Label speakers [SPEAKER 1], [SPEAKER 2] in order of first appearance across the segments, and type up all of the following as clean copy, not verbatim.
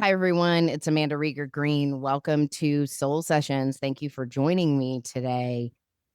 [SPEAKER 1] Hi, everyone. It's Amanda Rieger Green. Welcome to Soul Sessions. Thank you for joining me today.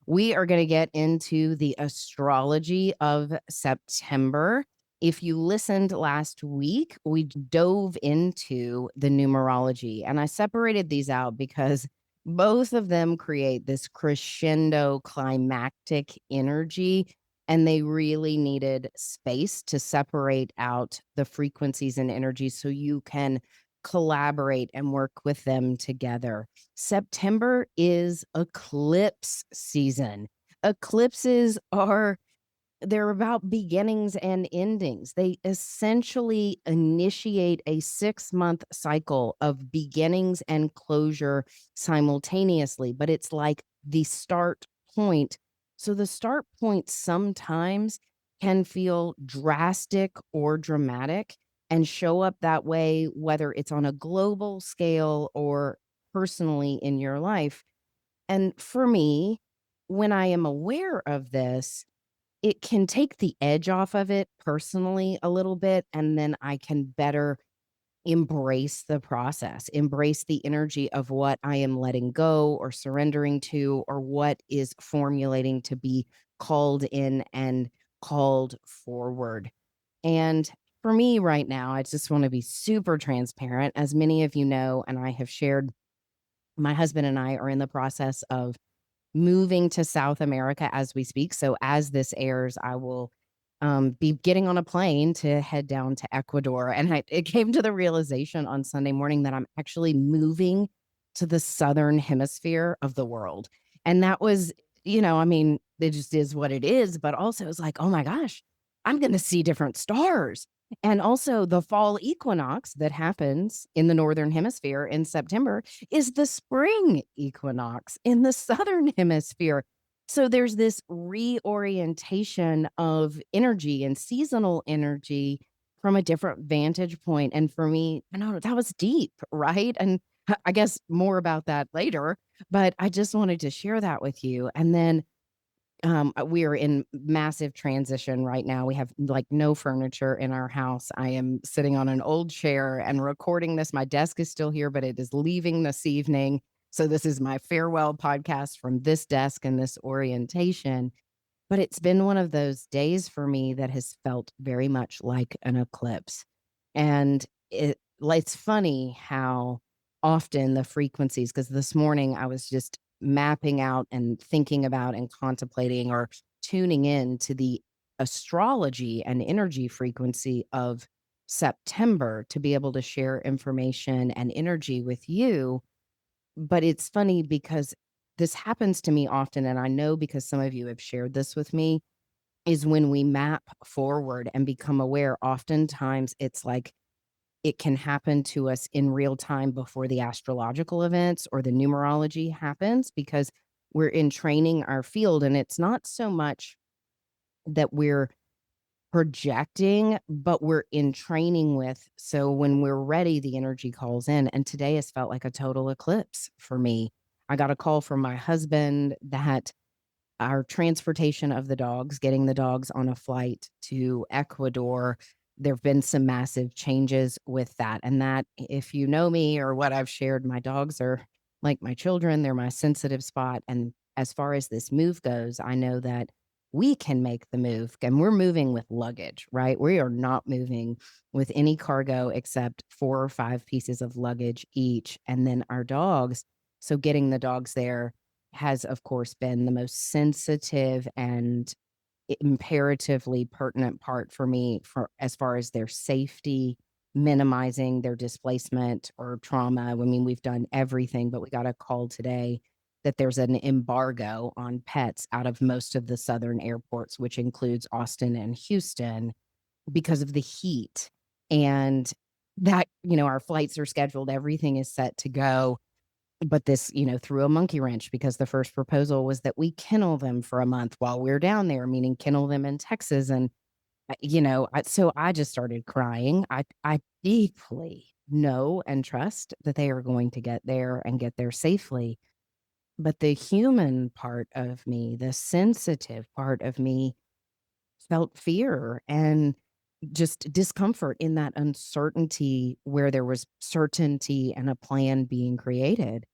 [SPEAKER 1] We are going to get into the astrology of September. If you listened last week, we dove into the numerology, and I separated these out because both of them create this crescendo climactic energy, and they really needed space to separate out the frequencies and energies so you can collaborate and work with them together. September is eclipse season. Eclipses are they're about beginnings and endings. They essentially initiate a 6-month cycle of beginnings and closure simultaneously, but it's like the start point. So the start point sometimes can feel drastic or dramatic and show up that way, whether it's on a global scale or personally in your life. And for me, when I am aware of this, it can take the edge off of it personally a little bit, and then I can better embrace the process, embrace the energy of what I am letting go or surrendering to, or what is formulating to be called in and called forward. And for me right now, I just want to be super transparent. As many of you know, and I have shared, my husband and I are in the process of moving to South America as we speak. So as this airs, I will be getting on a plane to head down to Ecuador. And it came to the realization on Sunday morning that I'm actually moving to the southern hemisphere of the world. And that was, I mean, it just is what it is. But also it's like, oh my gosh, I'm going to see different stars. And also the fall equinox that happens in the northern hemisphere in September is the spring equinox in the southern hemisphere. So there's this reorientation of energy and seasonal energy from a different vantage point. And for me, I know that was deep, right? And I guess more about that later, but I just wanted to share that with you. And then we are in massive transition right now. We have like no furniture in our house. I am sitting on an old chair and recording this. My desk is still here, but it is leaving this evening. So this is my farewell podcast from this desk and this orientation. But it's been one of those days for me that has felt very much like an eclipse. And it's funny how often the frequencies, because this morning I was just mapping out and thinking about and contemplating or tuning in to the astrology and energy frequency of September to be able to share information and energy with you. But it's funny because this happens to me often, and I know because some of you have shared this with me, is when we map forward and become aware, oftentimes it's like it can happen to us in real time before the astrological events or the numerology happens because we're in training our field. And it's not so much that we're projecting, but we're in training with. So when we're ready, the energy calls in. And today has felt like a total eclipse for me. I got a call from my husband that our transportation of the dogs, getting the dogs on a flight to Ecuador, there have been some massive changes with that. And that, if you know me or what I've shared, my dogs are like my children, they're my sensitive spot. And as far as this move goes, I know that we can make the move and we're moving with luggage, right? We are not moving with any cargo except 4 or 5 pieces of luggage each. And then our dogs. So getting the dogs there has, of course, been the most sensitive and imperatively pertinent part for me for as far as their safety, minimizing their displacement or trauma. I mean, we've done everything, but we got a call today that there's an embargo on pets out of most of the southern airports, which includes Austin and Houston, because of the heat. And that, our flights are scheduled, everything is set to go, but this, threw a monkey wrench because the first proposal was that we kennel them for a month while we're down there, meaning kennel them in Texas. And, so I just started crying. I deeply know and trust that they are going to get there and get there safely. But the human part of me, the sensitive part of me felt fear. And just discomfort in that uncertainty where there was certainty and a plan being created.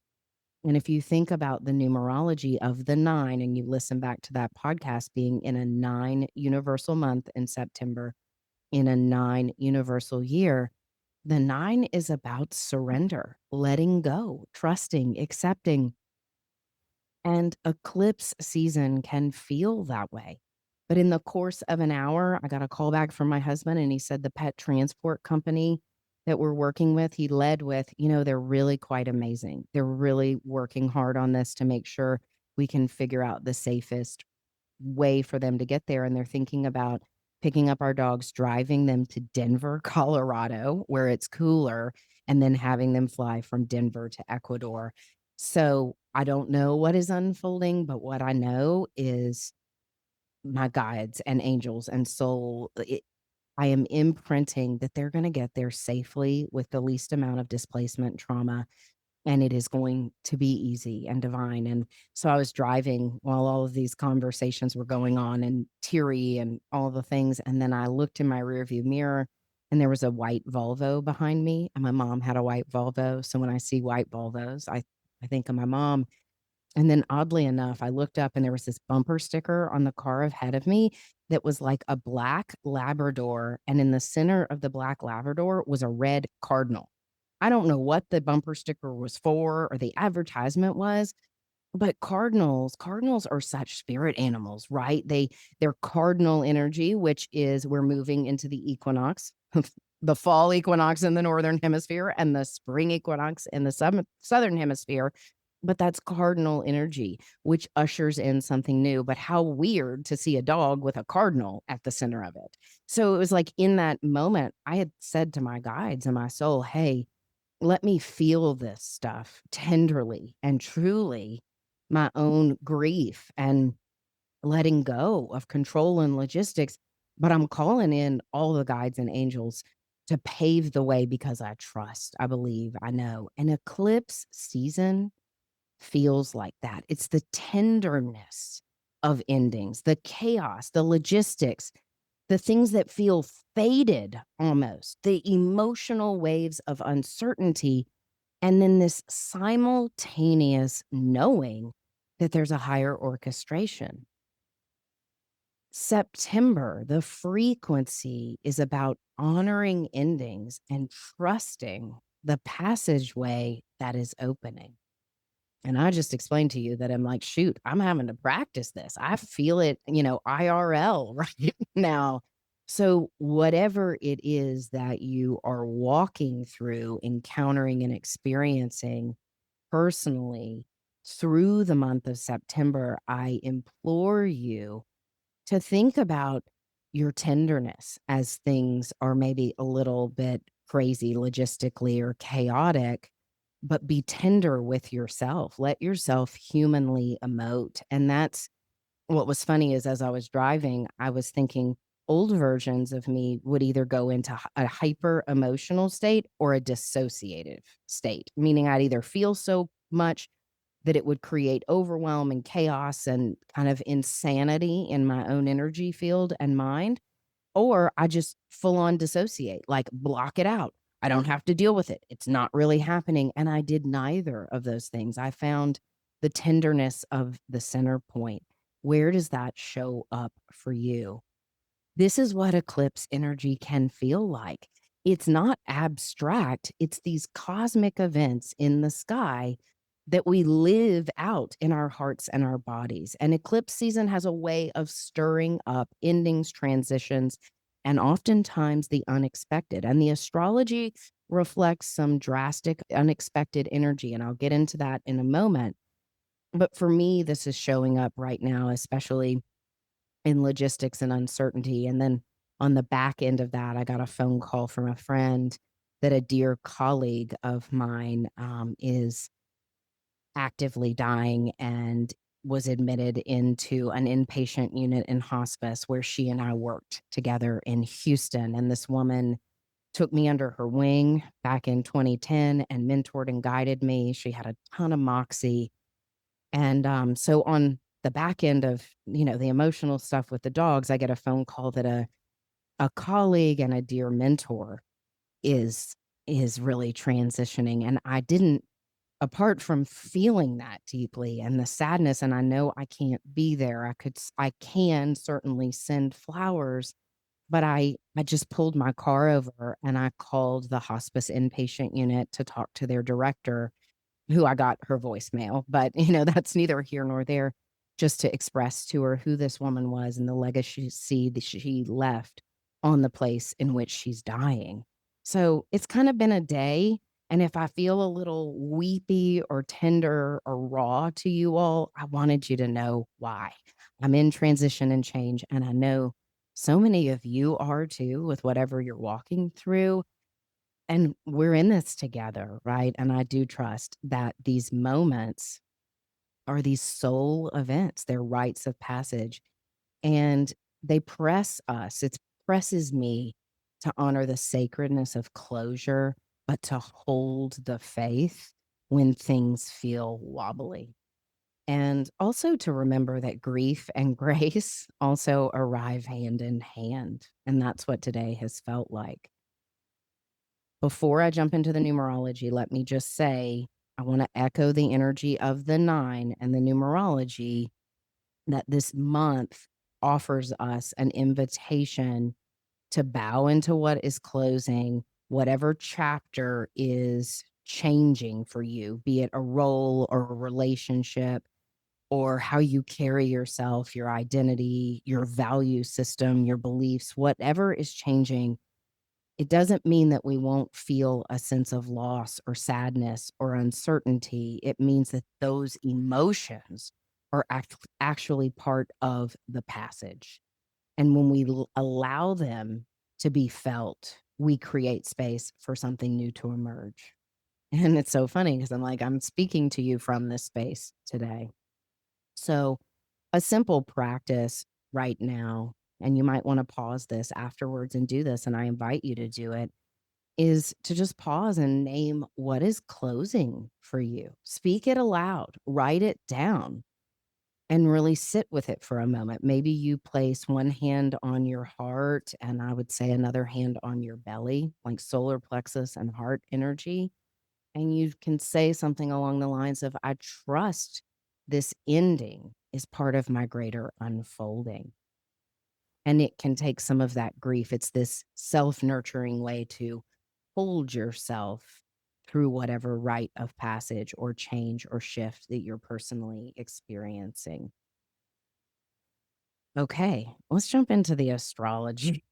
[SPEAKER 1] And if you think about the numerology of the nine, and you listen back to that podcast being in a nine universal month in September, in a nine universal year, the nine is about surrender, letting go, trusting, accepting. And eclipse season can feel that way. But in the course of an hour, I got a call back from my husband, and he said the pet transport company that we're working with, he led with, they're really quite amazing. They're really working hard on this to make sure we can figure out the safest way for them to get there. And they're thinking about picking up our dogs, driving them to Denver, Colorado, where it's cooler, and then having them fly from Denver to Ecuador. So I don't know what is unfolding, but what I know is my guides and angels and soul. I am imprinting that they're going to get there safely with the least amount of displacement trauma, and it is going to be easy and divine. And so I was driving while all of these conversations were going on, and teary and all the things. And then I looked in my rearview mirror, and there was a white Volvo behind me. And my mom had a white Volvo. So when I see white Volvos, I think of my mom. And then oddly enough, I looked up, and there was this bumper sticker on the car ahead of me that was like a black Labrador. And in the center of the black Labrador was a red cardinal. I don't know what the bumper sticker was for or the advertisement was, but cardinals are such spirit animals, right? They're cardinal energy, which is we're moving into the equinox, the fall equinox in the northern hemisphere and the spring equinox in the southern hemisphere. But that's cardinal energy, which ushers in something new. But how weird to see a dog with a cardinal at the center of it. So it was like in that moment, I had said to my guides and my soul, hey, let me feel this stuff tenderly and truly, my own grief and letting go of control and logistics. But I'm calling in all the guides and angels to pave the way because I trust, I believe, I know. An eclipse season feels like that. It's the tenderness of endings, the chaos, the logistics, the things that feel faded almost, the emotional waves of uncertainty, and then this simultaneous knowing that there's a higher orchestration. September, the frequency is about honoring endings and trusting the passageway that is opening. And I just explained to you that I'm like, shoot, I'm having to practice this. I feel it, IRL right now. So, whatever it is that you are walking through, encountering, and experiencing personally through the month of September, I implore you to think about your tenderness as things are maybe a little bit crazy logistically or chaotic, but be tender with yourself. Let yourself humanly emote. And that's what was funny is as I was driving, I was thinking old versions of me would either go into a hyper emotional state or a dissociative state, meaning I'd either feel so much that it would create overwhelm and chaos and kind of insanity in my own energy field and mind, or I just full on dissociate, like block it out. I don't have to deal with it. It's not really happening. And I did neither of those things. I found the tenderness of the center point. Where does that show up for you? This is what eclipse energy can feel like. It's not abstract, it's these cosmic events in the sky that we live out in our hearts and our bodies. And eclipse season has a way of stirring up endings, transitions, and oftentimes the unexpected. And the astrology reflects some drastic, unexpected energy. And I'll get into that in a moment. But for me, this is showing up right now, especially in logistics and uncertainty. And then on the back end of that, I got a phone call from a friend that a dear colleague of mine is actively dying and was admitted into an inpatient unit in hospice where she and I worked together in Houston. And this woman took me under her wing back in 2010 and mentored and guided me. She had a ton of moxie. And so on the back end of, the emotional stuff with the dogs, I get a phone call that a a colleague and a dear mentor is is really transitioning, and I didn't, apart from feeling that deeply and the sadness, and I know I can't be there, I can certainly send flowers, but I just pulled my car over and I called the hospice inpatient unit to talk to their director, who I got her voicemail, but, that's neither here nor there, just to express to her who this woman was and the legacy that she left on the place in which she's dying. So, it's kinda been a day, and if I feel a little weepy or tender or raw to you all, I wanted you to know why. I'm in transition and change, and I know so many of you are too with whatever you're walking through. And we're in this together, right? And I do trust that these moments are these soul events, they're rites of passage, and they press us. It presses me to honor the sacredness of closure, but to hold the faith when things feel wobbly. And also to remember that grief and grace also arrive hand in hand. And that's what today has felt like. Before I jump into the numerology, let me just say I want to echo the energy of the nine and the numerology that this month offers us an invitation to bow into what is closing, whatever chapter is changing for you, be it a role or a relationship or how you carry yourself, your identity, your value system, your beliefs, whatever is changing. It doesn't mean that we won't feel a sense of loss or sadness or uncertainty. It means that those emotions are actually part of the passage. And when we allow them to be felt, we create space for something new to emerge. And it's so funny because I'm speaking to you from this space today. So, a simple practice right now, and you might want to pause this afterwards and do this, and I invite you to do it, is to just pause and name what is closing for you. Speak it aloud, write it down, and really sit with it for a moment. Maybe you place one hand on your heart, and I would say another hand on your belly, like solar plexus and heart energy. And you can say something along the lines of, I trust this ending is part of my greater unfolding. And it can take some of that grief. It's this self nurturing way to hold yourself through whatever rite of passage or change or shift that you're personally experiencing. Okay, let's jump into the astrology.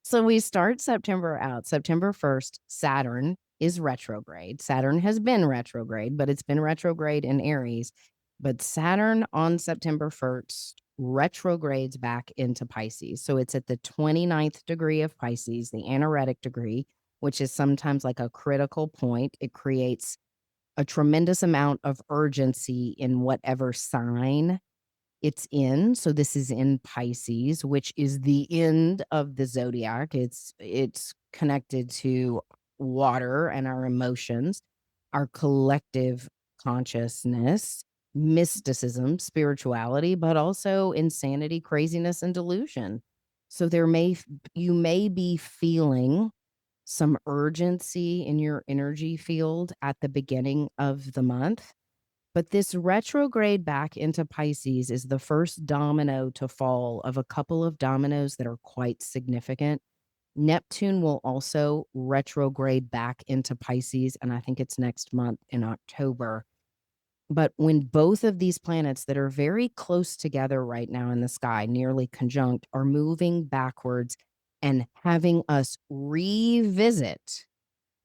[SPEAKER 1] So we start September out. September 1st, Saturn is retrograde. Saturn has been retrograde, but it's been retrograde in Aries. But Saturn on September 1st retrogrades back into Pisces. So it's at the 29th degree of Pisces, the anaretic degree, which is sometimes like a critical point. It creates a tremendous amount of urgency in whatever sign it's in. So this is in Pisces, which is the end of the zodiac. It's connected to water and our emotions, our collective consciousness, mysticism, spirituality, but also insanity, craziness, and delusion. So you may be feeling some urgency in your energy field at the beginning of the month, but this retrograde back into Pisces is the first domino to fall of a couple of dominoes that are quite significant. Neptune will also retrograde back into Pisces, and I think it's next month in October. But when both of these planets that are very close together right now in the sky, nearly conjunct, are moving backwards and having us revisit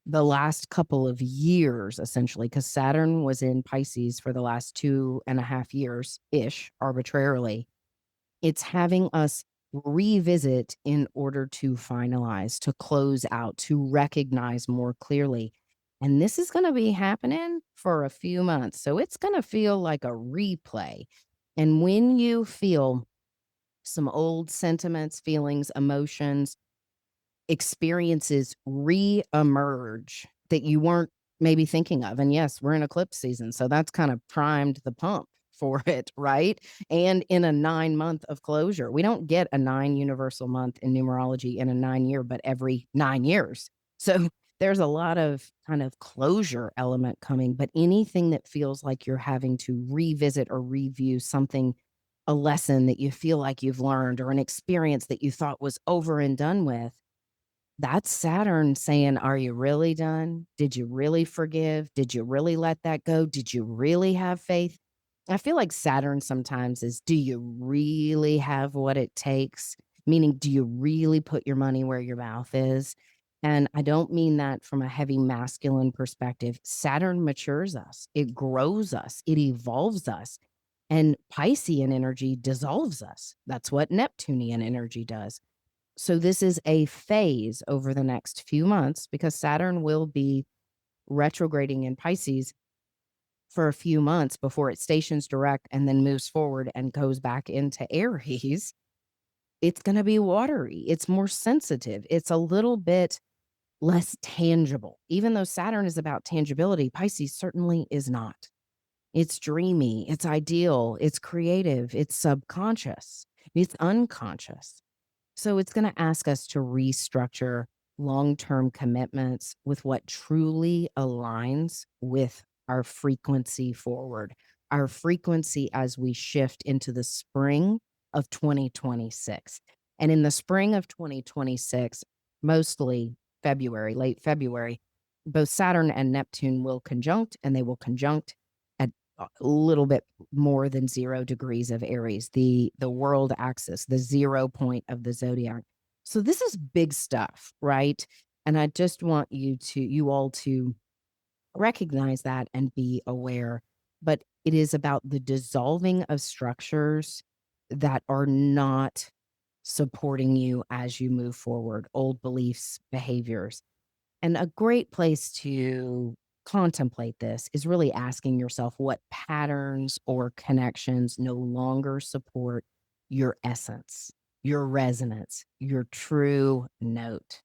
[SPEAKER 1] the last couple of years, essentially, because Saturn was in Pisces for the last 2.5 years-ish, arbitrarily. It's having us revisit in order to finalize, to close out, to recognize more clearly. And this is going to be happening for a few months. So it's going to feel like a replay. And when you feel some old sentiments, feelings, emotions, experiences re-emerge that you weren't maybe thinking of. And yes, we're in eclipse season, so that's kind of primed the pump for it, right? And in a 9-month of closure. We don't get a 9 universal month in numerology in a 9-year, but every 9 years. So there's a lot of kind of closure element coming, but anything that feels like you're having to revisit or review something, a lesson that you feel like you've learned or an experience that you thought was over and done with, that's Saturn saying, are you really done? Did you really forgive? Did you really let that go? Did you really have faith? I feel like Saturn sometimes is, do you really have what it takes? Meaning, do you really put your money where your mouth is? And I don't mean that from a heavy masculine perspective. Saturn matures us, it grows us, it evolves us. And Piscean energy dissolves us. That's what Neptunian energy does. So this is a phase over the next few months because Saturn will be retrograding in Pisces for a few months before it stations direct and then moves forward and goes back into Aries. It's going to be watery. It's more sensitive. It's a little bit less tangible. Even though Saturn is about tangibility, Pisces certainly is not. It's dreamy, it's ideal, it's creative, it's subconscious, it's unconscious. So it's going to ask us to restructure long-term commitments with what truly aligns with our frequency forward, our frequency as we shift into the spring of 2026. And in the spring of 2026, mostly February, late February, both Saturn and Neptune will conjunct, and they will conjunct at a little bit more than 0 degrees of Aries, the world axis, the 0 point of the zodiac. So this is big stuff, right? And I just want you all to recognize that and be aware. But it is about the dissolving of structures that are not supporting you as you move forward, old beliefs, behaviors. And a great place to contemplate this is really asking yourself what patterns or connections no longer support your essence, your resonance, your true note.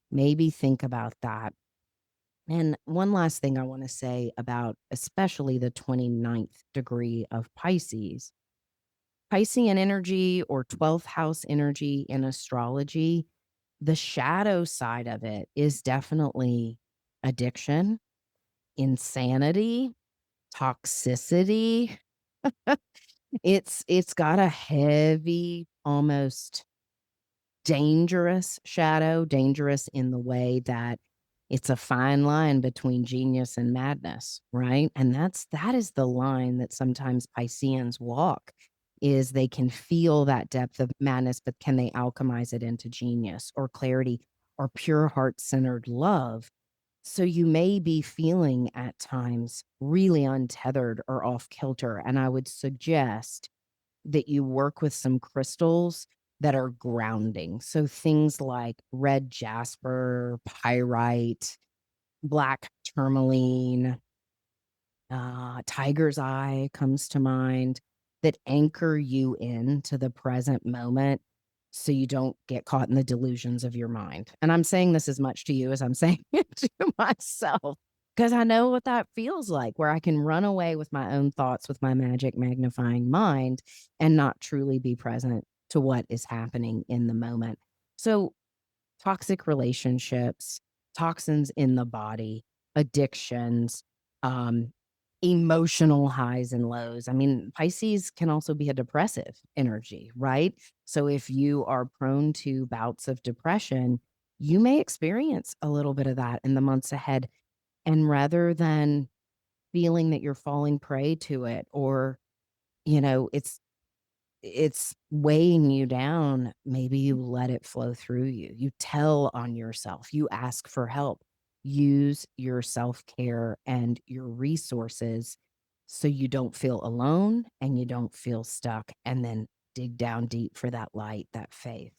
[SPEAKER 1] Maybe think about that. And one last thing I want to say about especially the 29th degree of Pisces. Piscean energy or 12th house energy in astrology, the shadow side of it is definitely addiction, insanity, toxicity. It's got a heavy, almost dangerous shadow, dangerous in the way that it's a fine line between genius and madness, right? And that is the line that sometimes Pisceans walk, is they can feel that depth of madness, but can they alchemize it into genius or clarity or pure heart-centered love? So you may be feeling at times really untethered or off kilter. And I would suggest that you work with some crystals that are grounding. So things like red jasper, pyrite, black tourmaline, tiger's eye comes to mind, that anchor you into the present moment so you don't get caught in the delusions of your mind. And I'm saying this as much to you as I'm saying it to myself, because I know what that feels like, where I can run away with my own thoughts with my magic magnifying mind and not truly be present to what is happening in the moment. So toxic relationships, toxins in the body, addictions, um, emotional highs and lows. I mean, Pisces can also be a depressive energy, right? So if you are prone to bouts of depression, you may experience a little bit of that in the months ahead. And rather than feeling that you're falling prey to it, or, it's weighing you down, maybe you let it flow through you. You tell on yourself, you ask for help, use your self-care and your resources so you don't feel alone and you don't feel stuck, and then dig down deep for that light, that faith.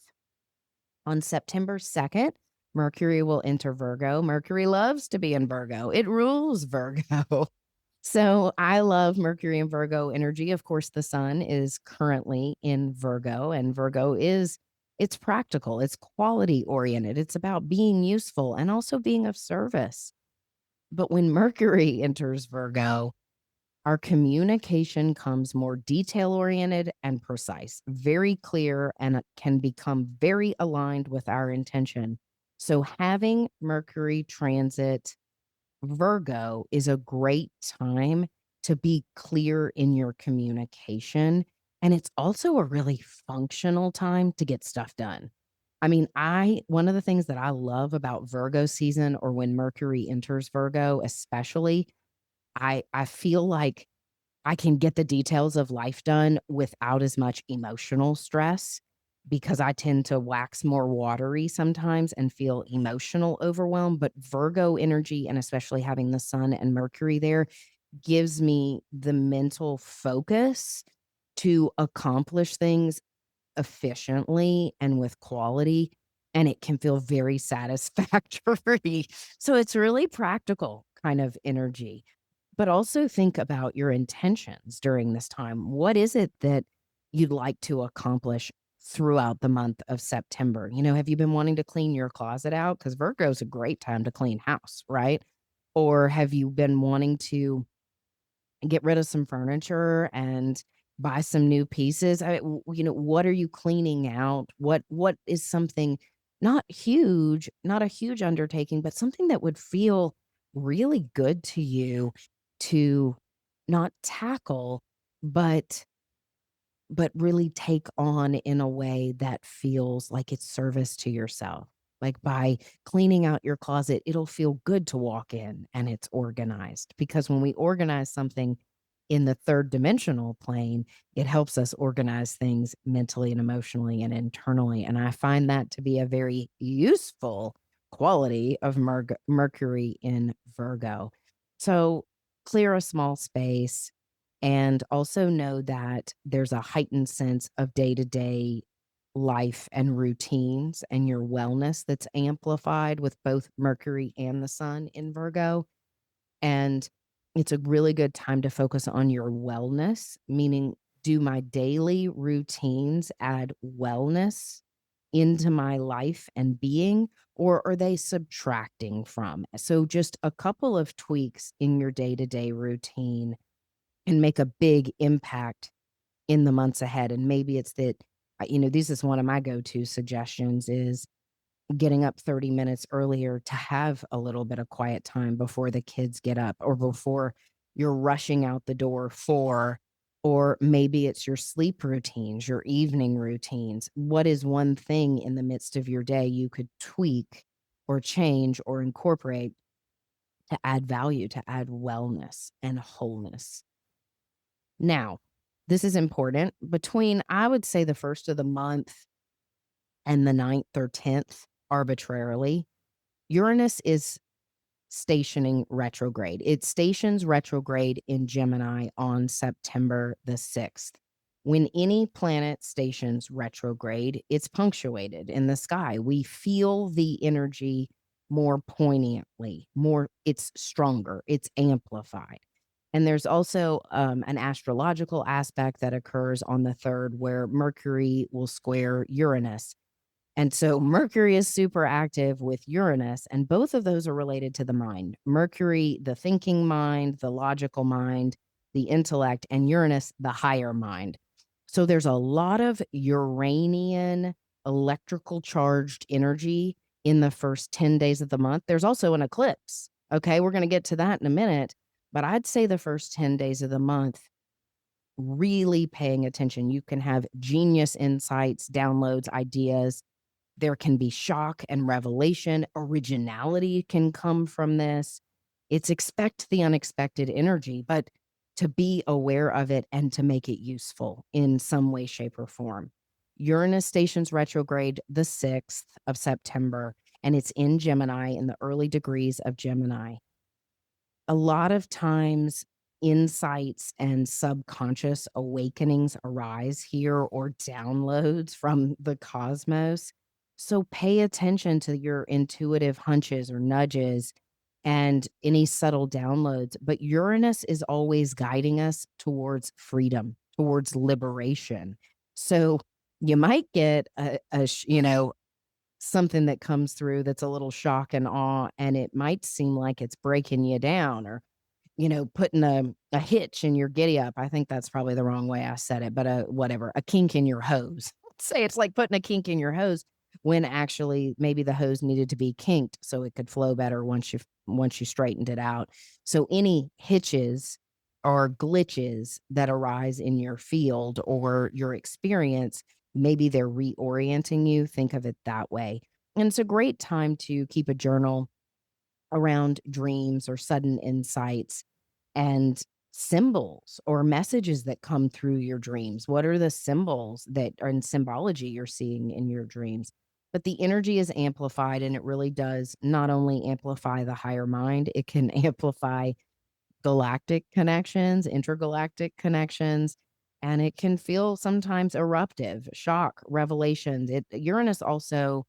[SPEAKER 1] On September 2nd, Mercury will enter Virgo. Mercury loves to be in Virgo. It rules Virgo. So I love Mercury and Virgo energy. Of course, the sun is currently in Virgo, and Virgo it's practical, it's quality oriented, it's about being useful and also being of service. But when Mercury enters Virgo, our communication comes more detail oriented and precise, very clear, and can become very aligned with our intention. So, having Mercury transit Virgo is a great time to be clear in your communication. And it's also a really functional time to get stuff done. I mean, one of the things that I love about Virgo season, or when Mercury enters Virgo, especially, I feel like I can get the details of life done without as much emotional stress, because I tend to wax more watery sometimes and feel emotional overwhelm. But Virgo energy, and especially having the sun and Mercury there, gives me the mental focus to accomplish things efficiently and with quality, and it can feel very satisfactory. So it's really practical kind of energy. But also think about your intentions during this time. What is it that you'd like to accomplish throughout the month of September? Have you been wanting to clean your closet out? Because Virgo is a great time to clean house, right? Or have you been wanting to get rid of some furniture and buy some new pieces? What are you cleaning out? What is something not a huge undertaking, but something that would feel really good to you to not tackle, but really take on in a way that feels like it's service to yourself. Like, by cleaning out your closet, it'll feel good to walk in and it's organized, because when we organize something in the third dimensional plane, it helps us organize things mentally and emotionally and internally. And I find that to be a very useful quality of Mercury in Virgo. So clear a small space, and also know that there's a heightened sense of day-to-day life and routines and your wellness that's amplified with both Mercury and the sun in Virgo. And it's a really good time to focus on your wellness, meaning, do my daily routines add wellness into my life and being, or are they subtracting from? So just a couple of tweaks in your day-to-day routine and make a big impact in the months ahead. And maybe it's that, this is one of my go-to suggestions, is getting up 30 minutes earlier to have a little bit of quiet time before the kids get up, or before you're rushing out the door or maybe it's your sleep routines, your evening routines. What is one thing in the midst of your day you could tweak or change or incorporate to add value, to add wellness and wholeness? Now, this is important. Between, I would say, the first of the month and the 9th or 10th, arbitrarily, Uranus is stationing retrograde. It stations retrograde in Gemini on September the 6th. When any planet stations retrograde, it's punctuated in the sky. We feel the energy more poignantly, it's stronger, it's amplified. And there's also an astrological aspect that occurs on the 3rd, where Mercury will square Uranus. And so Mercury is super active with Uranus, and both of those are related to the mind. Mercury, the thinking mind, the logical mind, the intellect, and Uranus, the higher mind. So there's a lot of Uranian electrical charged energy in the first 10 days of the month. There's also an eclipse. Okay, we're going to get to that in a minute. But I'd say the first 10 days of the month, really paying attention. You can have genius insights, downloads, ideas. There can be shock and revelation. Originality can come from this. It's expect the unexpected energy, but to be aware of it and to make it useful in some way, shape, or form. Uranus stations retrograde the 6th of September, and it's in Gemini, in the early degrees of Gemini. A lot of times, insights and subconscious awakenings arise here, or downloads from the cosmos. So pay attention to your intuitive hunches or nudges and any subtle downloads. But Uranus is always guiding us towards freedom, towards liberation. So you might get something that comes through that's a little shock and awe, and it might seem like it's breaking you down, or putting a hitch in your giddy up. I think that's probably the wrong way I said it, but whatever, a kink in your hose. Say it's like putting a kink in your hose when actually maybe the hose needed to be kinked so it could flow better once you straightened it out. So any hitches or glitches that arise in your field or your experience, maybe they're reorienting you. Think of it that way. And it's a great time to keep a journal around dreams or sudden insights and symbols or messages that come through your dreams. What are the symbols that are in symbology you're seeing in your dreams? But the energy is amplified, and it really does not only amplify the higher mind, it can amplify galactic connections, intergalactic connections, and it can feel sometimes eruptive, shock, revelations. Uranus also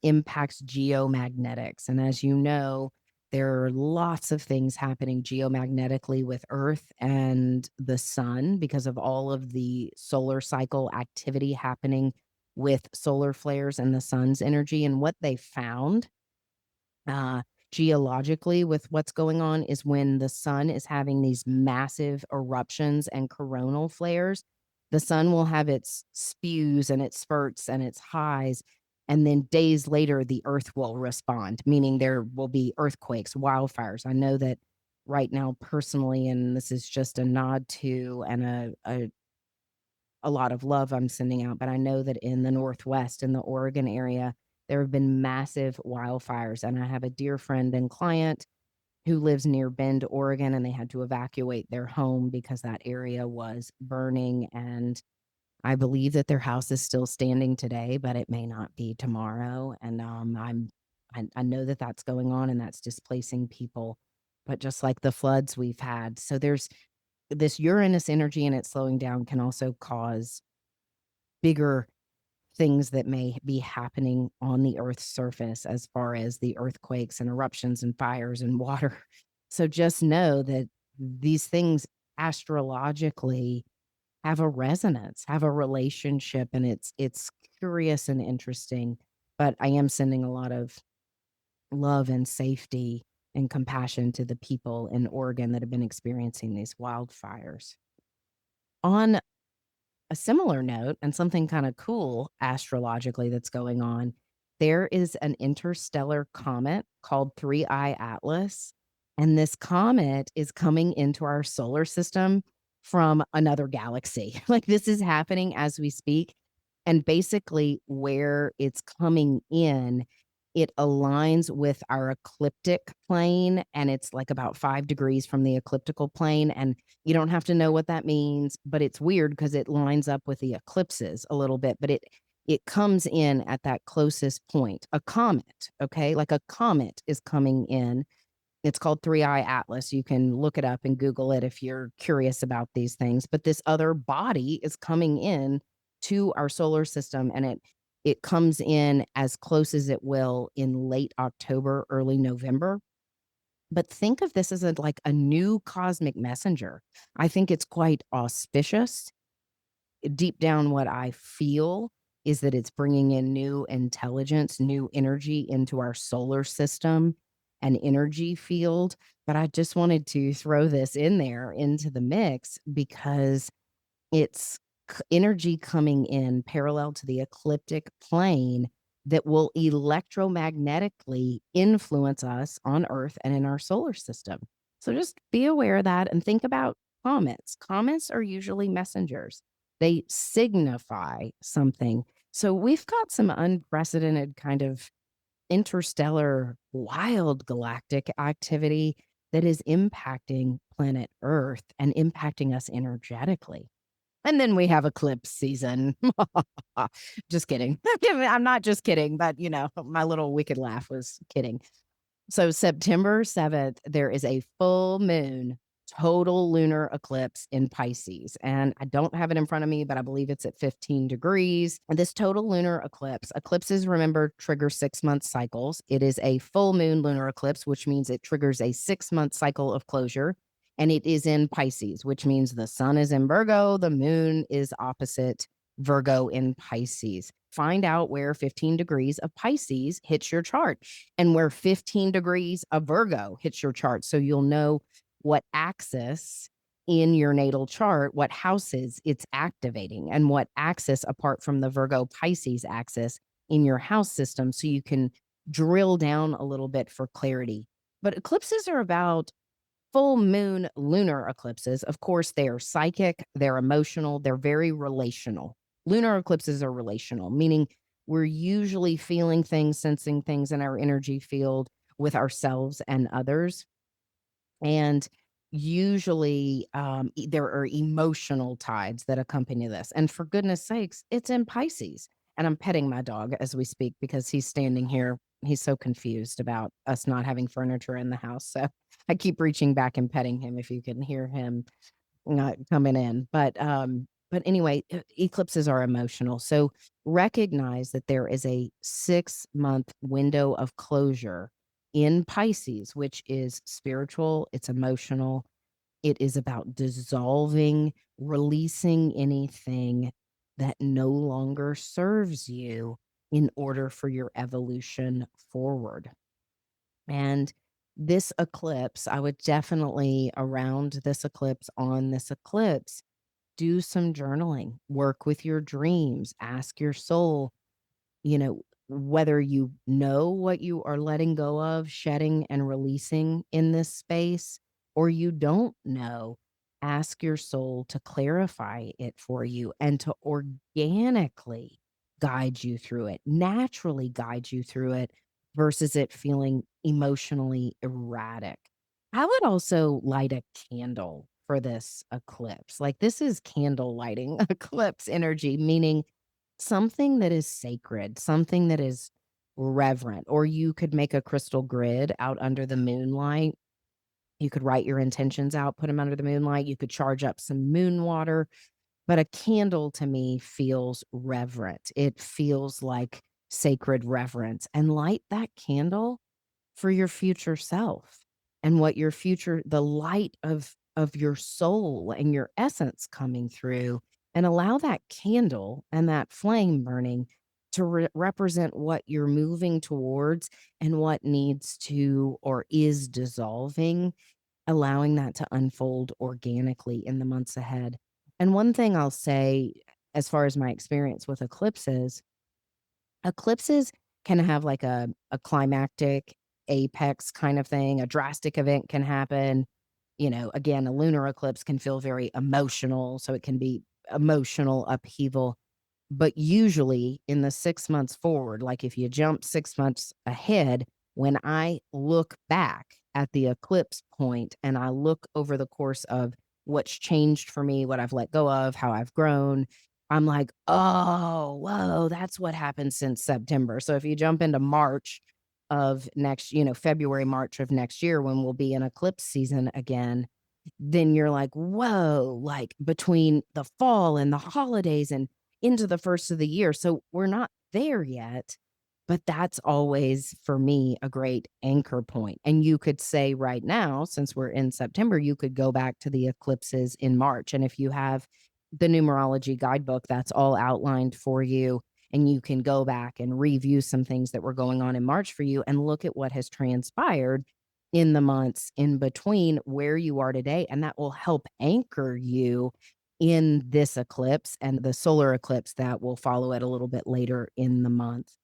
[SPEAKER 1] impacts geomagnetics. And as you know, there are lots of things happening geomagnetically with Earth and the sun because of all of the solar cycle activity happening with solar flares and the sun's energy. And what they found uh, geologically with what's going on is when the sun is having these massive eruptions and coronal flares, the sun will have its spews and its spurts and its highs. And then days later, the earth will respond, meaning there will be earthquakes, wildfires. I know that right now, personally, and this is just a nod to and a lot of love I'm sending out, but I know that in the Northwest, in the Oregon area, there have been massive wildfires. And I have a dear friend and client who lives near Bend, Oregon, and they had to evacuate their home because that area was burning. And I believe that their house is still standing today, but it may not be tomorrow. And I know that that's going on and that's displacing people, but just like the floods we've had. So there's this Uranus energy, and it's slowing down can also cause bigger things that may be happening on the Earth's surface as far as the earthquakes and eruptions and fires and water. So just know that these things astrologically have a resonance, have a relationship, and it's curious and interesting. But I am sending a lot of love and safety and compassion to the people in Oregon that have been experiencing these wildfires. On a similar note, and something kind of cool astrologically that's going on, there is an interstellar comet called 3I Atlas. And this comet is coming into our solar system from another galaxy. Like this is happening as we speak. And basically, where it's coming in, it aligns with our ecliptic plane, and it's like about 5 degrees from the ecliptical plane. And you don't have to know what that means, but it's weird because it lines up with the eclipses a little bit, but it comes in at that closest point. A comet, okay? Like a comet is coming in. It's called 3I Atlas. You can look it up and Google it if you're curious about these things. But this other body is coming in to our solar system, and it comes in as close as it will in late October, early November. But think of this as like a new cosmic messenger. I think it's quite auspicious. Deep down, what I feel is that it's bringing in new intelligence, new energy into our solar system and energy field. But I just wanted to throw this in there into the mix because it's energy coming in parallel to the ecliptic plane that will electromagnetically influence us on Earth and in our solar system. So just be aware of that and think about comets. Comets are usually messengers, they signify something. So we've got some unprecedented kind of interstellar, wild galactic activity that is impacting planet Earth and impacting us energetically. And then we have eclipse season. Just kidding. I'm not just kidding, but my little wicked laugh was kidding. So September 7th, there is a full moon total lunar eclipse in Pisces. And I don't have it in front of me, but I believe it's at 15 degrees. And this total lunar eclipses, remember, trigger 6-month cycles. It is a full moon lunar eclipse, which means it triggers a 6-month cycle of closure. And it is in Pisces, which means the sun is in Virgo, the moon is opposite Virgo in Pisces. Find out where 15 degrees of Pisces hits your chart and where 15 degrees of Virgo hits your chart. So you'll know what axis in your natal chart, what houses it's activating, and what axis apart from the Virgo Pisces axis in your house system, so you can drill down a little bit for clarity. But eclipses are about full moon lunar eclipses. Of course, they are psychic, they're emotional, they're very relational. Lunar eclipses are relational, meaning we're usually feeling things, sensing things in our energy field with ourselves and others. And usually there are emotional tides that accompany this. And for goodness sakes, it's in Pisces. And I'm petting my dog as we speak because he's standing here. He's so confused about us not having furniture in the house. So I keep reaching back and petting him if you can hear him not coming in. But anyway, eclipses are emotional. So recognize that there is a 6-month window of closure in Pisces, which is spiritual, it's emotional, it is about dissolving, releasing anything that no longer serves you in order for your evolution forward. And this eclipse, I would definitely, around this eclipse, on this eclipse, do some journaling, work with your dreams, ask your soul, you know, whether you know what you are letting go of, shedding, and releasing in this space, or you don't know, ask your soul to clarify it for you and to organically guide you through it, naturally guide you through it versus it feeling emotionally erratic. I would also light a candle for this eclipse. Like, this is candle lighting eclipse energy, meaning something that is sacred, something that is reverent, or you could make a crystal grid out under the moonlight. You could write your intentions out, put them under the moonlight. You could charge up some moon water, but a candle to me feels reverent. It feels like sacred reverence. And light that candle for your future self and what your future, the light of your soul and your essence coming through, and allow that candle and that flame burning to represent what you're moving towards and what needs to or is dissolving, allowing that to unfold organically in the months ahead. And one thing I'll say, as far as my experience with eclipses can have like a climactic apex kind of thing. A drastic event can happen. Again, a lunar eclipse can feel very emotional, so it can be emotional upheaval. But usually in the 6 months forward, like if you jump 6 months ahead, when I look back at the eclipse point and I look over the course of what's changed for me, what I've let go of, how I've grown, I'm like, "Oh, whoa, that's what happened since September." So if you jump into March of next, February, March of next year when we'll be in eclipse season again, then you're like, "Whoa," like between the fall and the holidays and into the first of the year. So we're not there yet, but that's always for me a great anchor point. And you could say right now, since we're in September, you could go back to the eclipses in March. And if you have the numerology guidebook, that's all outlined for you. And you can go back and review some things that were going on in March for you and look at what has transpired in the months in between where you are today. And that will help anchor you in this eclipse and the solar eclipse that will follow it a little bit later in the month.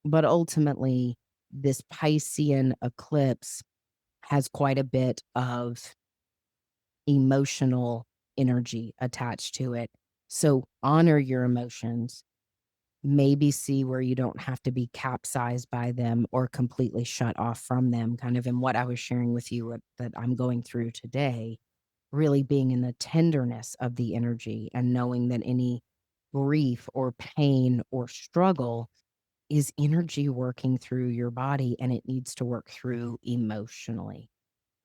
[SPEAKER 1] But ultimately, this Piscean eclipse has quite a bit of emotional energy attached to it. So honor your emotions. Maybe see where you don't have to be capsized by them or completely shut off from them, kind of in what I was sharing with you that I'm going through today, really being in the tenderness of the energy and knowing that any grief or pain or struggle is energy working through your body and it needs to work through emotionally.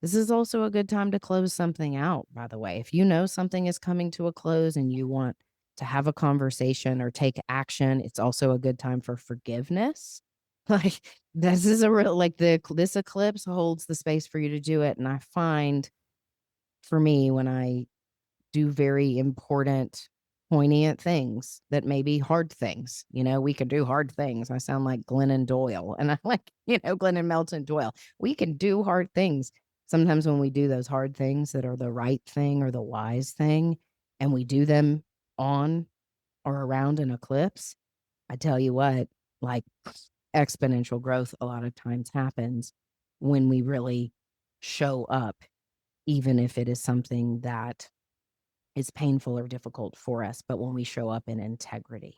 [SPEAKER 1] This is also a good time to close something out, by the way. If you know something is coming to a close and you want to have a conversation or take action, it's also a good time for forgiveness. Like, this is a real, like, this eclipse holds the space for you to do it. And I find, for me, when I do very important, poignant things that may be hard things. We can do hard things. I sound like Glennon Doyle, and I like, Glennon Melton Doyle. We can do hard things. Sometimes when we do those hard things that are the right thing or the wise thing, and we do them on or around an eclipse, I tell you what, like exponential growth a lot of times happens when we really show up, even if it is something that is painful or difficult for us, but when we show up in integrity.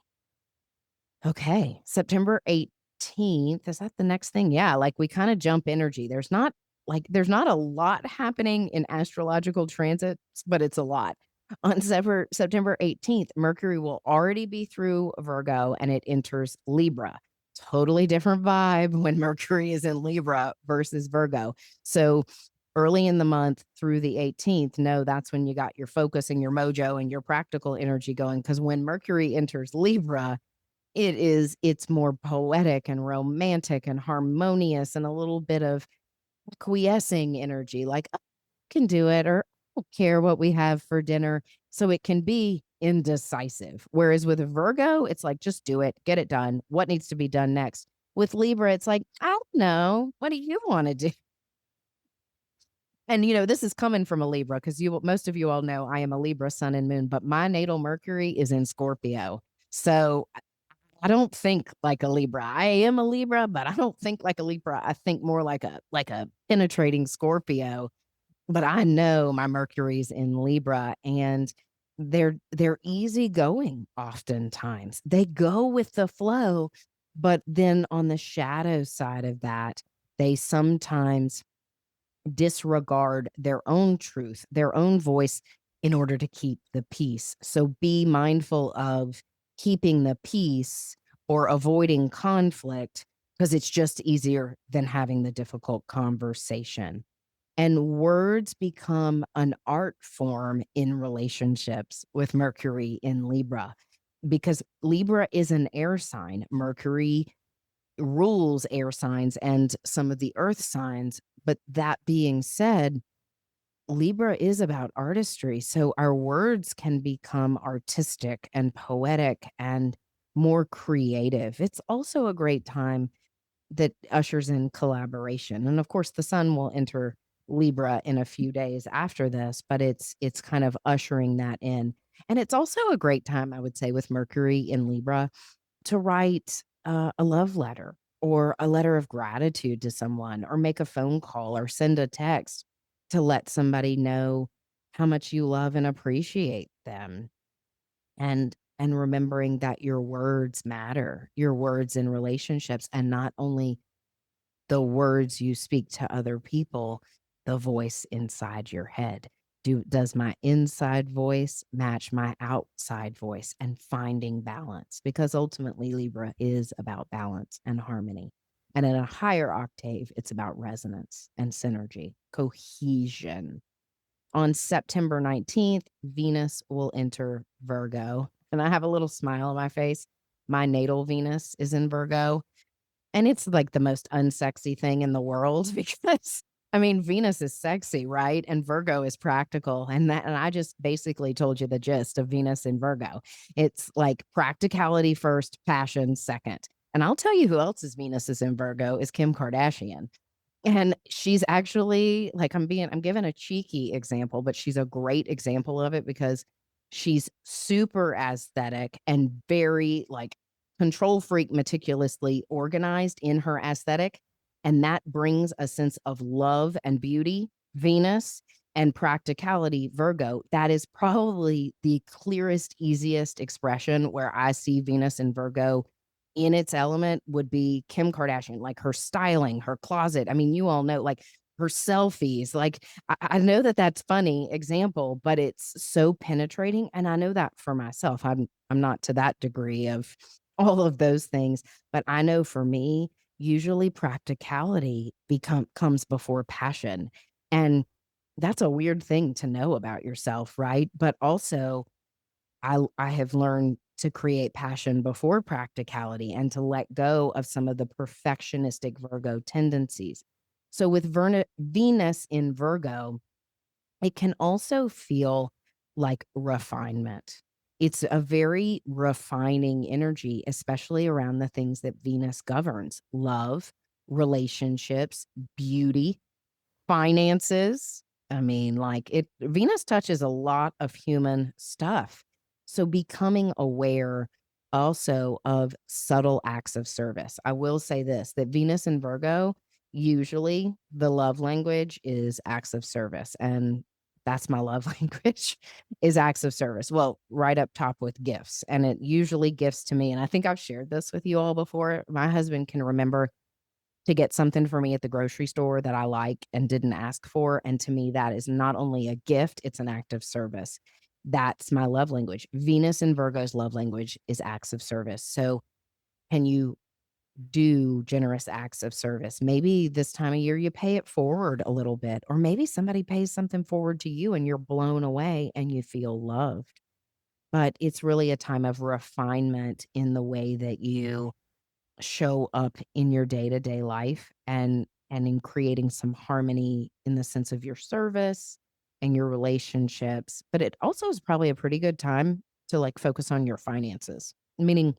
[SPEAKER 1] Okay, September 18th, is that the next thing? Yeah, like we kind of jump energy. There's not a lot happening in astrological transits, but it's a lot. On September 18th, Mercury will already be through Virgo and it enters Libra. Totally different vibe when Mercury is in Libra versus Virgo. So early in the month through the 18th, no, that's when you got your focus and your mojo and your practical energy going. Because when Mercury enters Libra, it's more poetic and romantic and harmonious and a little bit of quiescing energy, like, "Oh, I can do it," or, "I don't care what we have for dinner." So it can be indecisive. Whereas with Virgo, it's like, just do it, get it done. What needs to be done next? With Libra, it's like, I don't know. What do you want to do? And this is coming from a Libra because most of you all know I am a Libra sun and moon, but my natal Mercury is in Scorpio. So I don't think like a Libra. I am a Libra, but I don't think like a Libra. I think more like a penetrating Scorpio. But I know my Mercury's in Libra and they're easygoing oftentimes. They go with the flow, but then on the shadow side of that, they sometimes disregard their own truth, their own voice in order to keep the peace. So be mindful of keeping the peace or avoiding conflict because it's just easier than having the difficult conversation. And words become an art form in relationships with Mercury in Libra because Libra is an air sign. Mercury rules air signs and some of the earth signs. But that being said, Libra is about artistry. So our words can become artistic and poetic and more creative. It's also a great time that ushers in collaboration. And of course, the sun will enter Libra in a few days after this, but it's kind of ushering that in. And it's also a great time, I would say, with Mercury in Libra to write a love letter or a letter of gratitude to someone or make a phone call or send a text to let somebody know how much you love and appreciate them and remembering that your words matter, your words in relationships, and not only the words you speak to other people, the voice inside your head. Does my inside voice match my outside voice and finding balance? Because ultimately Libra is about balance and harmony. And in a higher octave, it's about resonance and synergy, cohesion. On September 19th, Venus will enter Virgo. And I have a little smile on my face. My natal Venus is in Virgo. And it's like the most unsexy thing in the world because I mean, Venus is sexy, right? And Virgo is practical. And I just basically told you the gist of Venus in Virgo. It's like practicality first, passion second. And I'll tell you who else's Venus is in Virgo is Kim Kardashian. And she's actually like I'm giving a cheeky example, but she's a great example of it because she's super aesthetic and very like control freak, meticulously organized in her aesthetic. And that brings a sense of love and beauty, Venus, and practicality, Virgo. That is probably the clearest, easiest expression where I see Venus and Virgo in its element would be Kim Kardashian, like her styling, her closet. I mean, you all know, like her selfies. Like I know that that's funny example, but it's so penetrating, and I know that for myself. I'm not to that degree of all of those things, but I know for me, usually practicality comes before passion, and that's a weird thing to know about yourself, right? But also I have learned to create passion before practicality and to let go of some of the perfectionistic Virgo tendencies. So with Venus in Virgo, it can also feel like refinement. It's a very refining energy, especially around the things that Venus governs: love, relationships, beauty. finances. I mean, like Venus touches a lot of human stuff. So becoming aware also of subtle acts of service. I will say this, that Venus in Virgo, usually the love language is acts of service. And that's my love language is acts of service. Well, right up top with gifts. And it usually gifts to me. And I think I've shared this with you all before. My husband can remember to get something for me at the grocery store that I like and didn't ask for. And to me, that is not only a gift, it's an act of service. That's my love language. Venus in Virgo's love language is acts of service. So, can you do generous acts of service? Maybe this time of year you pay it forward a little bit, or maybe somebody pays something forward to you and you're blown away and you feel loved. But it's really a time of refinement in the way that you show up in your day-to-day life and in creating some harmony in the sense of your service and your relationships. But it also is probably a pretty good time to like focus on your finances. Meaning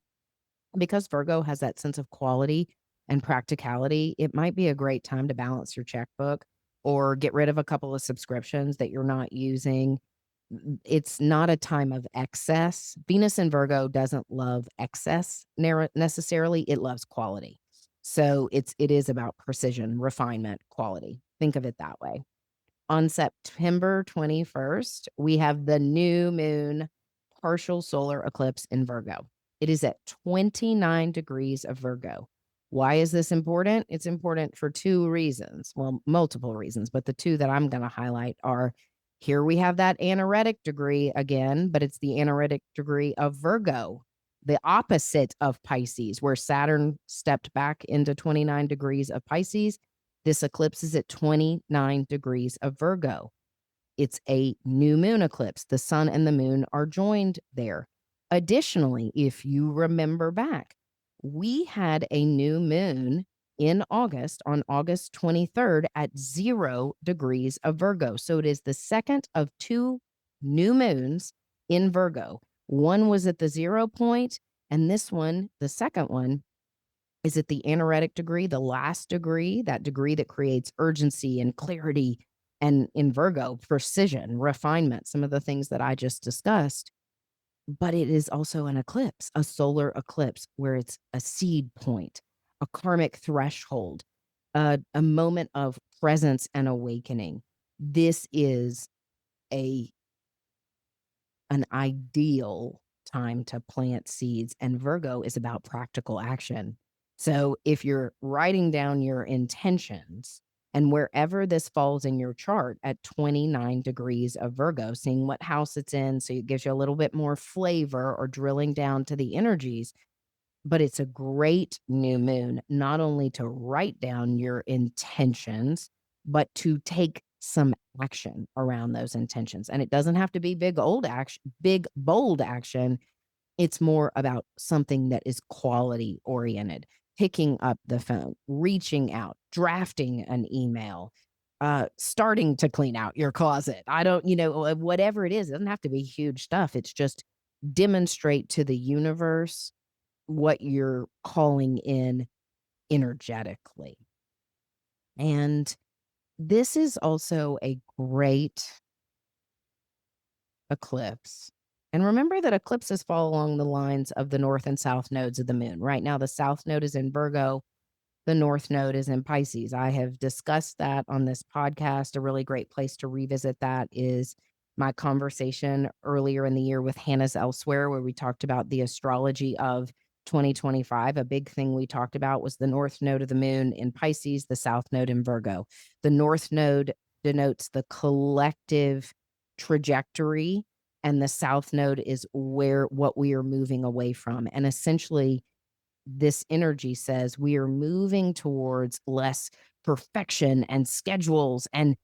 [SPEAKER 1] because Virgo has that sense of quality and practicality, it might be a great time to balance your checkbook or get rid of a couple of subscriptions that you're not using. It's not a time of excess. Venus in Virgo doesn't love excess necessarily. It loves quality. So it is about precision, refinement, quality. Think of it that way. On September 21st, we have the new moon partial solar eclipse in Virgo. It is at 29 degrees of Virgo. Why is this important? It's important for two reasons. Well, multiple reasons, but the two that I'm going to highlight are here we have that anaretic degree again, but it's the anaretic degree of Virgo, the opposite of Pisces, where Saturn stepped back into 29 degrees of Pisces. This eclipse is at 29 degrees of Virgo. It's a new moon eclipse. The sun and the moon are joined there. Additionally, if you remember back, we had a new moon in August on August 23rd at 0 degrees of Virgo. So it is the second of two new moons in Virgo. One was at the 0 point, and this one, the second one, is it the anaretic degree, the last degree, that degree that creates urgency and clarity, and in Virgo, precision, refinement, some of the things that I just discussed. But it is also an eclipse, a solar eclipse, where it's a seed point, a karmic threshold, a moment of presence and awakening. This is a an ideal time to plant seeds, and Virgo is about practical action. So if you're writing down your intentions and wherever this falls in your chart at 29 degrees of Virgo, seeing what house it's in, so it gives you a little bit more flavor or drilling down to the energies. But it's a great new moon, not only to write down your intentions, but to take some action around those intentions. And it doesn't have to be big, bold action. It's more about something that is quality oriented, picking up the phone, reaching out, drafting an email, starting to clean out your closet. I don't, whatever it is, it doesn't have to be huge stuff. It's just demonstrate to the universe what you're calling in energetically. And this is also a great eclipse. And remember that eclipses fall along the lines of the north and south nodes of the moon. Right now, the south node is in Virgo, the north node is in Pisces. I have discussed that on this podcast. A really great place to revisit that is my conversation earlier in the year with Hannah's Elsewhere, where we talked about the astrology of 2025. A big thing we talked about was the north node of the moon in Pisces, the south node in Virgo. The north node denotes the collective trajectory, and the south node is what we are moving away from. And essentially, this energy says we are moving towards less perfection and schedules and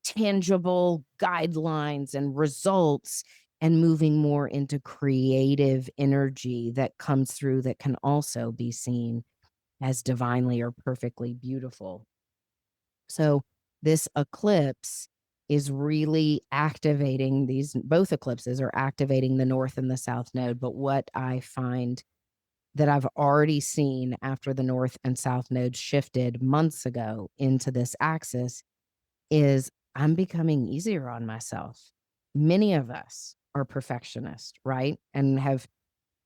[SPEAKER 1] tangible guidelines and results, and moving more into creative energy that comes through that can also be seen as divinely or perfectly beautiful. So this eclipse is really activating both eclipses are activating the north and the south node. But what I find that I've already seen after the north and south nodes shifted months ago into this axis is I'm becoming easier on myself. Many of us are perfectionists, right? And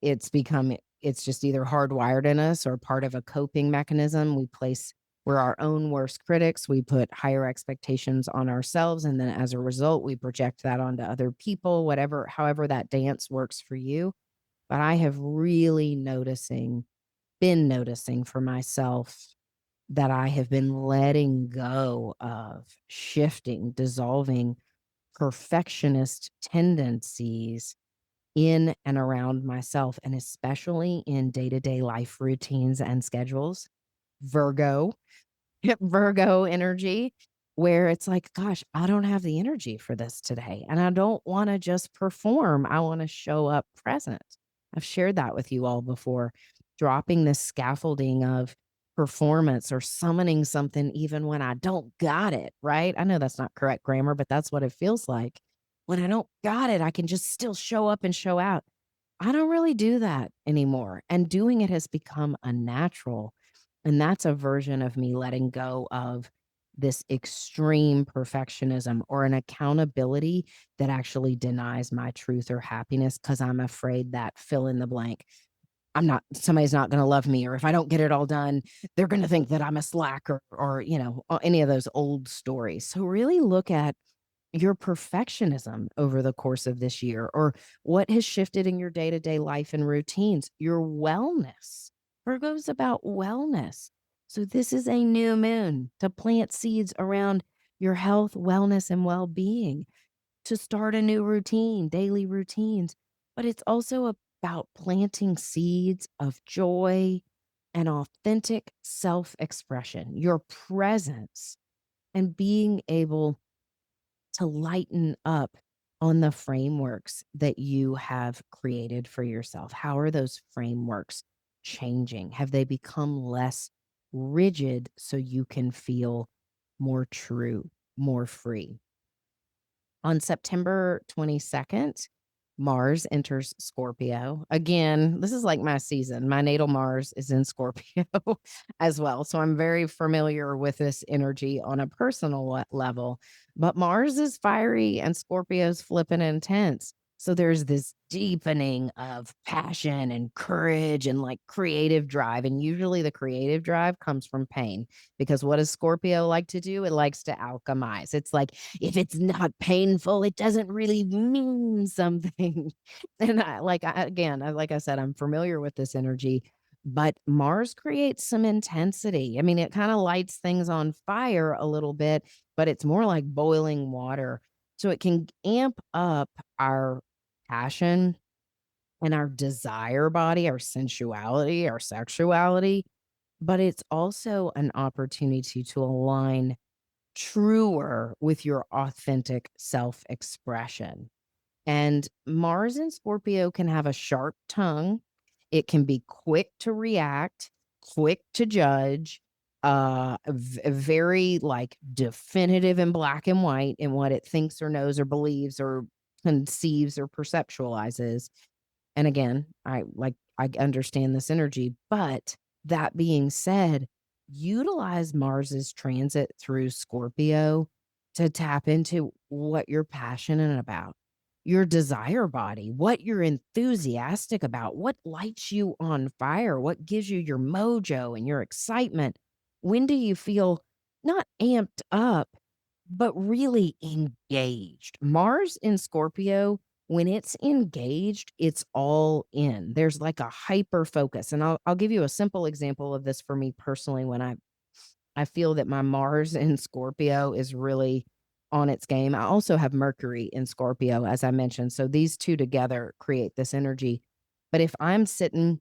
[SPEAKER 1] it's just either hardwired in us or part of a coping mechanism. We're our own worst critics. We put higher expectations on ourselves. And then as a result, we project that onto other people, however that dance works for you. But I have really been noticing for myself that I have been letting go of, shifting, dissolving perfectionist tendencies in and around myself, and especially in day-to-day life routines and schedules. Virgo, Virgo energy, where it's like, gosh, I don't have the energy for this today. And I don't want to just perform. I want to show up present. I've shared that with you all before, dropping this scaffolding of performance or summoning something even when I don't got it, right? I know that's not correct grammar, but that's what it feels like. When I don't got it, I can just still show up and show out. I don't really do that anymore. And doing it has become a natural. And that's a version of me letting go of this extreme perfectionism or an accountability that actually denies my truth or happiness because I'm afraid that fill in the blank. Somebody's not going to love me, or if I don't get it all done, they're going to think that I'm a slacker or, any of those old stories. So really look at your perfectionism over the course of this year, or what has shifted in your day-to-day life and routines, your wellness. Virgo's about wellness. So this is a new moon to plant seeds around your health, wellness, and well-being, to start a new routine, daily routines. But it's also about planting seeds of joy and authentic self-expression, your presence, and being able to lighten up on the frameworks that you have created for yourself. How are those frameworks changing? Have they become less rigid so you can feel more true, more free? On September 22nd, Mars enters Scorpio. Again, this is like my season. My natal Mars is in Scorpio as well. So I'm very familiar with this energy on a personal level. But Mars is fiery and Scorpio's flippin' intense. So there's this deepening of passion and courage and like creative drive. And usually the creative drive comes from pain, because what does Scorpio like to do? It likes to alchemize. It's like, if it's not painful, it doesn't really mean something. And like I said, I'm familiar with this energy, but Mars creates some intensity. I mean, it kind of lights things on fire a little bit, but it's more like boiling water. So it can amp up our passion and our desire body, our sensuality, our sexuality, but it's also an opportunity to align truer with your authentic self expression. And Mars in Scorpio can have a sharp tongue. It can be quick to react, quick to judge, very like definitive and black and white in what it thinks or knows or believes or conceives or perceptualizes. And again, I understand this energy, but that being said, utilize Mars's transit through Scorpio to tap into what you're passionate about, your desire body, what you're enthusiastic about, what lights you on fire, what gives you your mojo and your excitement. When do you feel not amped up, but really engaged? Mars in Scorpio, when it's engaged, it's all in. There's like a hyper focus. And I'll give you a simple example of this for me personally. When I feel that my Mars in Scorpio is really on its game. I also have Mercury in Scorpio, as I mentioned. So these two together create this energy. But if I'm sitting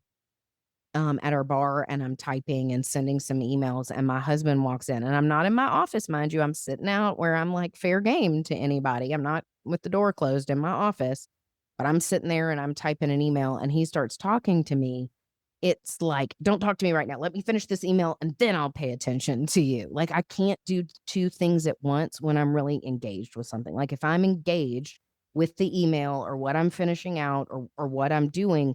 [SPEAKER 1] at our bar and I'm typing and sending some emails and my husband walks in, and I'm not in my office, mind you, I'm sitting out where I'm like fair game to anybody. I'm not with the door closed in my office, but I'm sitting there and I'm typing an email and he starts talking to me. It's like, don't talk to me right now. Let me finish this email and then I'll pay attention to you. Like, I can't do two things at once when I'm really engaged with something. Like, if I'm engaged with the email or what I'm finishing out or what I'm doing,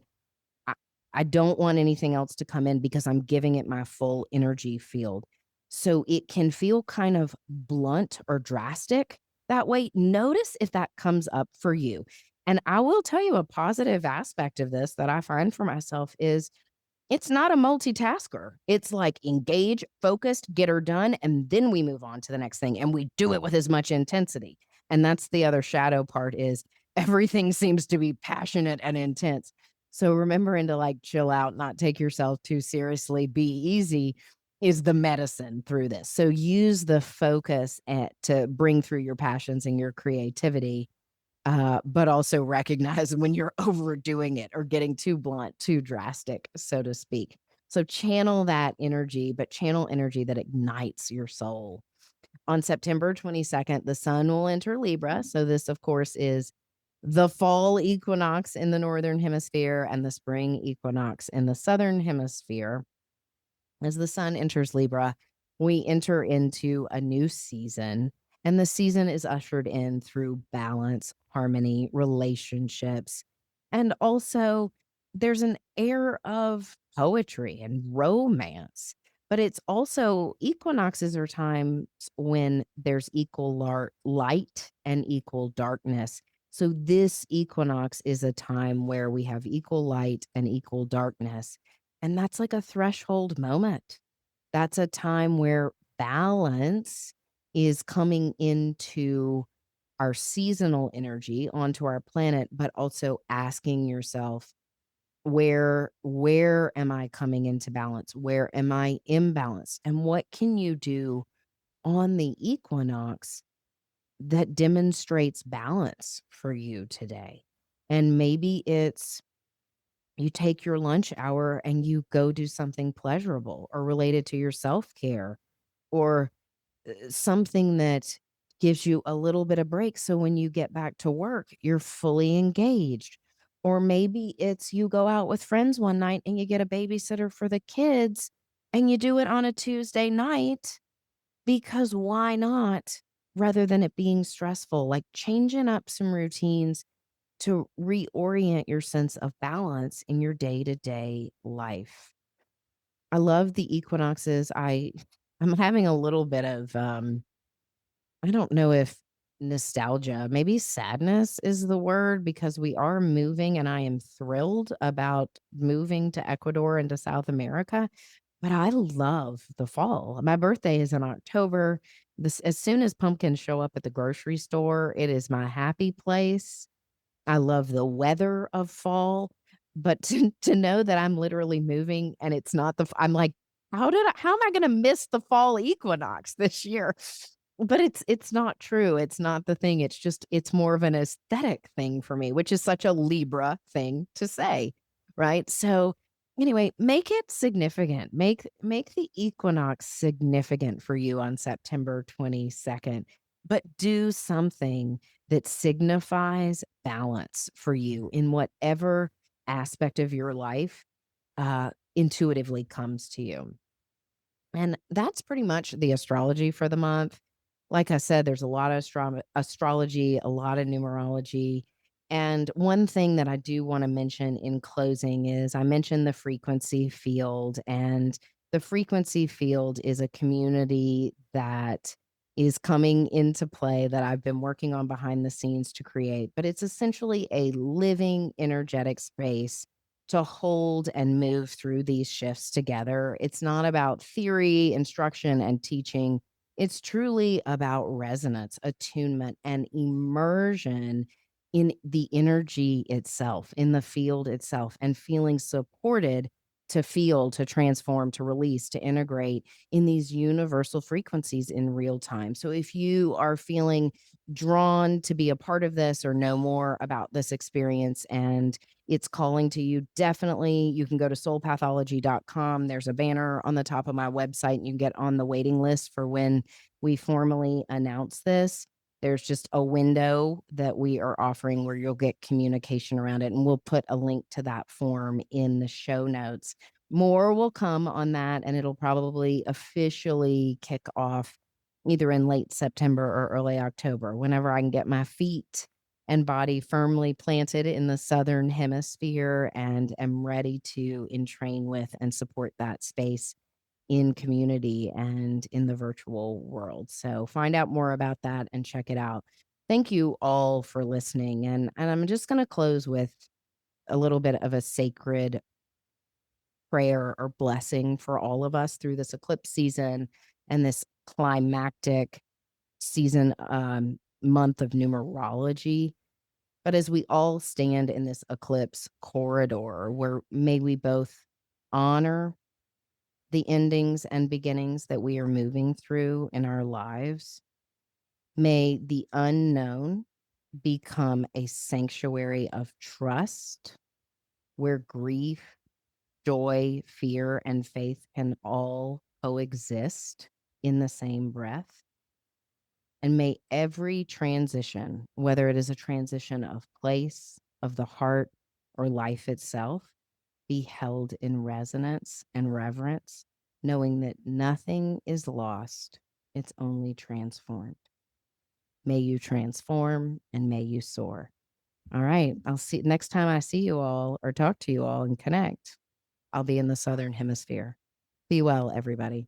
[SPEAKER 1] I, I don't want anything else to come in because I'm giving it my full energy field. So it can feel kind of blunt or drastic that way. Notice if that comes up for you. And I will tell you a positive aspect of this that I find for myself is it's not a multitasker. It's like engage, focused, get her done, and then we move on to the next thing and we do it with as much intensity. And that's the other shadow part is everything seems to be passionate and intense. So remembering to like chill out, not take yourself too seriously, be easy is the medicine through this. So use the focus to bring through your passions and your creativity, but also recognize when you're overdoing it or getting too blunt, too drastic, so to speak. So channel that energy, but channel energy that ignites your soul. On September 22nd, the sun will enter Libra. So this, of course, is the fall equinox in the northern hemisphere and the spring equinox in the southern hemisphere. As the sun enters Libra, we enter into a new season, and the season is ushered in through balance, harmony, relationships, and also there's an air of poetry and romance. But it's also equinoxes are times when there's equal light and equal darkness. So this equinox is a time where we have equal light and equal darkness. And that's like a threshold moment. That's a time where balance is coming into our seasonal energy onto our planet, but also asking yourself, where am I coming into balance? Where am I imbalanced? And what can you do on the equinox that demonstrates balance for you today? And maybe it's you take your lunch hour and you go do something pleasurable or related to your self-care or something that gives you a little bit of break. So when you get back to work, you're fully engaged. Or maybe it's you go out with friends one night and you get a babysitter for the kids and you do it on a Tuesday night because why not? Rather than it being stressful, like changing up some routines to reorient your sense of balance in your day-to-day life. I love the equinoxes. I'm having a little bit of I don't know if nostalgia, maybe sadness is the word because we are moving and I am thrilled about moving to Ecuador and to South America, but I love the fall. My birthday is in October. This as soon as pumpkins show up at the grocery store, it is my happy place. I love the weather of fall, but to know that I'm literally moving and it's not I'm like, how am I gonna miss the fall equinox this year? But it's not true. It's not the thing. It's just it's more of an aesthetic thing for me, which is such a Libra thing to say, right? So anyway, make it significant. Make the equinox significant for you on September 22nd, but do something that signifies balance for you in whatever aspect of your life intuitively comes to you. And that's pretty much the astrology for the month. Like I said, there's a lot of astrology, a lot of numerology. And one thing that I do want to mention in closing is I mentioned the frequency field, and the frequency field is a community that is coming into play that I've been working on behind the scenes to create. But it's essentially a living, energetic space to hold and move through these shifts together. It's not about theory, instruction, and teaching. It's truly about resonance, attunement, and immersion in the energy itself, in the field itself, and feeling supported to feel, to transform, to release, to integrate in these universal frequencies in real time. So if you are feeling drawn to be a part of this or know more about this experience and it's calling to you, definitely you can go to soulpathology.com. There's a banner on the top of my website and you can get on the waiting list for when we formally announce this. There's just a window that we are offering where you'll get communication around it, and we'll put a link to that form in the show notes. More will come on that, and it'll probably officially kick off either in late September or early October, whenever I can get my feet and body firmly planted in the southern hemisphere and am ready to entrain with and support that space in community and in the virtual world. So find out more about that and check it out. Thank you all for listening. And I'm just going to close with a little bit of a sacred prayer or blessing for all of us through this eclipse season and this climactic season, month of numerology. But as we all stand in this eclipse corridor, where may we both honor the endings and beginnings that we are moving through in our lives. May the unknown become a sanctuary of trust where grief, joy, fear, and faith can all coexist in the same breath. And may every transition, whether it is a transition of place, of the heart, or life itself, be held in resonance and reverence, knowing that nothing is lost, it's only transformed. May you transform and may you soar. All right. I'll see next time I see you all or talk to you all and connect. I'll be in the Southern Hemisphere. Be well, everybody.